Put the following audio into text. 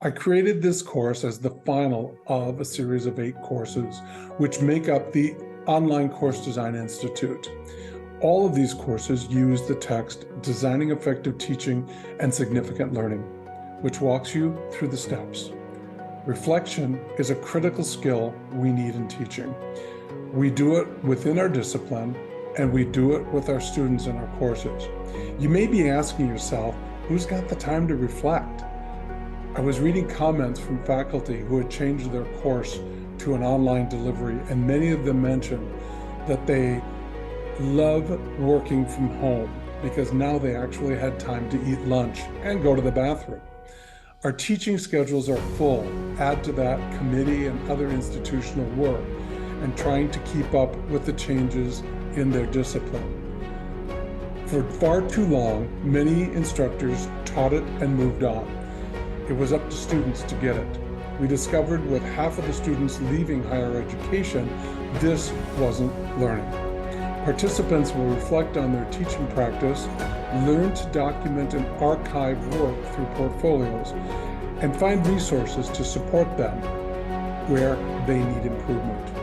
I created this course as the final of a series of 8 courses, which make up the Online Course Design Institute. All of these courses use the text Designing Effective Teaching and Significant Learning, which walks you through the steps. Reflection is a critical skill we need in teaching. We do it within our discipline, and we do it with our students in our courses. You may be asking yourself, who's got the time to reflect? I was reading comments from faculty who had changed their course to an online delivery, and many of them mentioned that they love working from home because now they actually had time to eat lunch and go to the bathroom. Our teaching schedules are full. Add to that committee and other institutional work and trying to keep up with the changes in their discipline. For far too long, many instructors taught it and moved on. It was up to students to get it. We discovered with half of the students leaving higher education, this wasn't learning. Participants will reflect on their teaching practice, learn to document and archive work through portfolios, and find resources to support them where they need improvement.